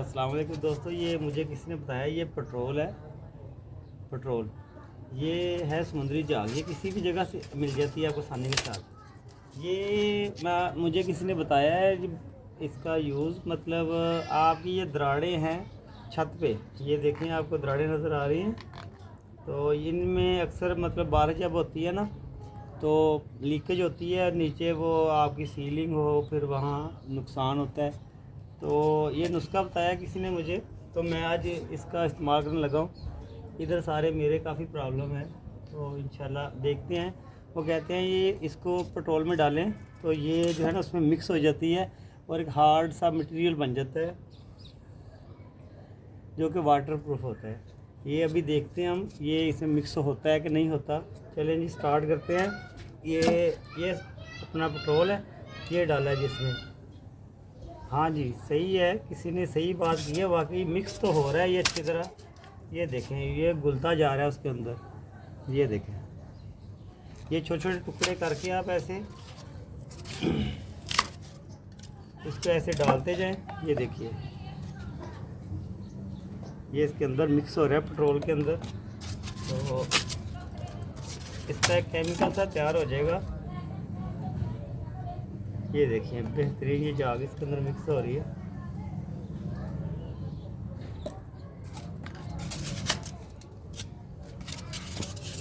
अस्सलाम वालेकुम दोस्तों, ये मुझे किसी ने बताया ये पेट्रोल है। पेट्रोल ये है समुद्री जाग, ये किसी भी जगह से मिल जाती है आपको आसानी के साथ। ये मुझे किसी ने बताया है कि इसका यूज़ मतलब आपकी ये दरारें हैं छत पे, ये देखें आपको दरारें नज़र आ रही हैं, तो इनमें अक्सर मतलब बारिश जब होती है ना तो लीकेज होती है, नीचे वो आपकी सीलिंग हो फिर वहाँ नुकसान होता है। तो ये नुस्खा बताया किसी ने मुझे, तो मैं आज इसका इस्तेमाल करने लगा हूँ। इधर सारे मेरे काफ़ी प्रॉब्लम है, तो इंशाल्लाह देखते हैं। वो कहते हैं ये इसको पेट्रोल में डालें तो ये जो है ना उसमें मिक्स हो जाती है और एक हार्ड सा मटेरियल बन जाता है जो कि वाटर प्रूफ होता है। ये अभी देखते हैं हम ये इसमें मिक्स होता है कि नहीं होता। चलें जी स्टार्ट करते हैं। ये अपना पेट्रोल है, ये डाला है जिसमें। हाँ जी सही है, किसी ने सही बात की है, वाकई मिक्स तो हो रहा है ये अच्छी तरह। ये देखें ये घुलता जा रहा है उसके अंदर, ये देखें। ये छोटे छोटे टुकड़े करके आप ऐसे इसको ऐसे डालते जाएं। ये देखिए ये इसके अंदर मिक्स हो रहा है पेट्रोल के अंदर, तो इसका एक केमिकल सा तैयार हो जाएगा। ये देखिए बेहतरीन ये जाग इसके अंदर मिक्स हो रही है।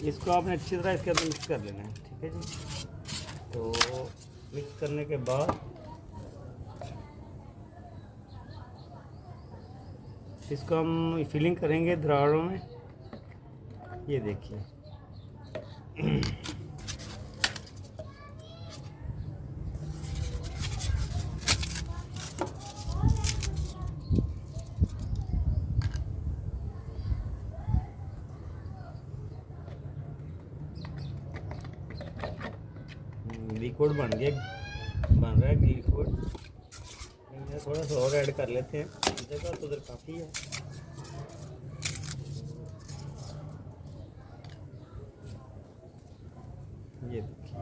इसको आपने अच्छी तरह इसके अंदर मिक्स कर लेना है, ठीक है जी। तो मिक्स करने के बाद इसको हम फिलिंग करेंगे दरारों में। ये देखिए लिक्विड बन रहा है लिक्विड। थोड़ा सा और ऐड कर लेते हैं, जगह तो उधर काफ़ी है। ये देखिए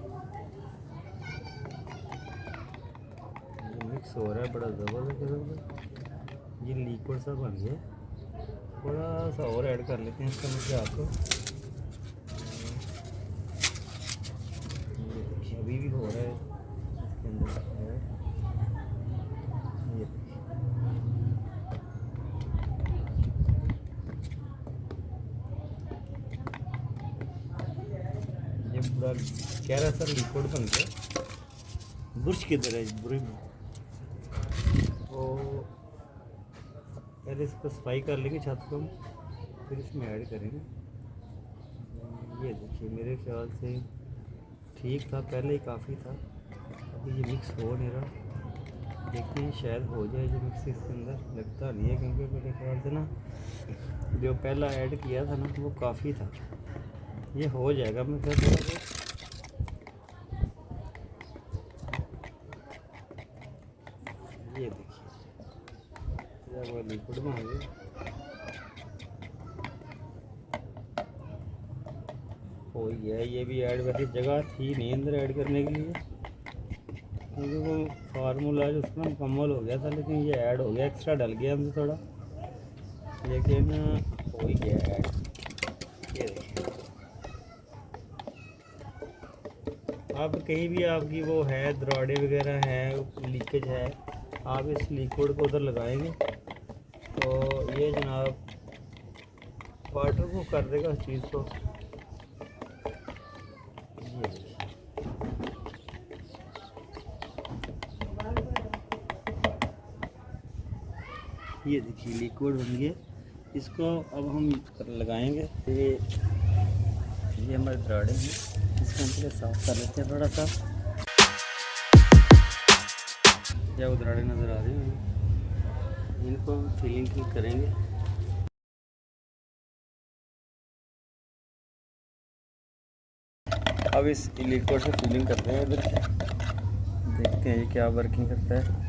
मिक्स हो रहा है बड़ा ज़बरदस्त। ये लिक्विड सा बन गया, थोड़ा सा और ऐड कर लेते हैं इसका मिर्चा आपको। ये देखिए अभी भी हो रहा है इसके अंदर। ये पूरा गहरा सा लिक्विड बन गया, बुर्श की तरह बुरी। तो पहले इसको सफाई कर लेंगे छत को, फिर इसमें ऐड करेंगे। ये देखिए मेरे ख्याल से ठीक था, पहले ही काफ़ी था, अभी ये मिक्स हो नहीं रहा। देखते हैं शायद हो जाए जो मिक्स इसके अंदर, लगता नहीं है क्योंकि मेरे ख्याल से ना जो पहला ऐड किया था ना वो काफ़ी था। ये हो जाएगा मैं फिर थोड़ा बहुत। ये देखिए वो लिक्विड में हो गया, हो गया। ये भी ऐड वैसे जगह थी नहीं अंदर ऐड करने के लिए, क्योंकि वो फार्मूला जो उसका मुकम्मल हो गया था, लेकिन ये ऐड हो गया, एक्स्ट्रा डल गया हमसे थोड़ा, लेकिन हो ही गया ऐड। ये देखिए आप कहीं भी आपकी वो है दराड़े वगैरह है लीकेज है, आप इस लिक्विड को उधर लगाएंगे तो ये जनाब वाटर प्रूफ कर देगा उस चीज़ को। ये देखिए लिक्विड बन गया, इसको अब हम लगाएंगे। ये हमारे दराड़े हैं, इसको हम पहले साफ कर लेते हैं थोड़ा सा। क्या वो दराड़े नज़र आ रही हैं, इनको हम फिलिंग करेंगे। अब इस लिक्विड से फिलिंग करते हैं, इधर देखते हैं ये क्या वर्किंग करता है।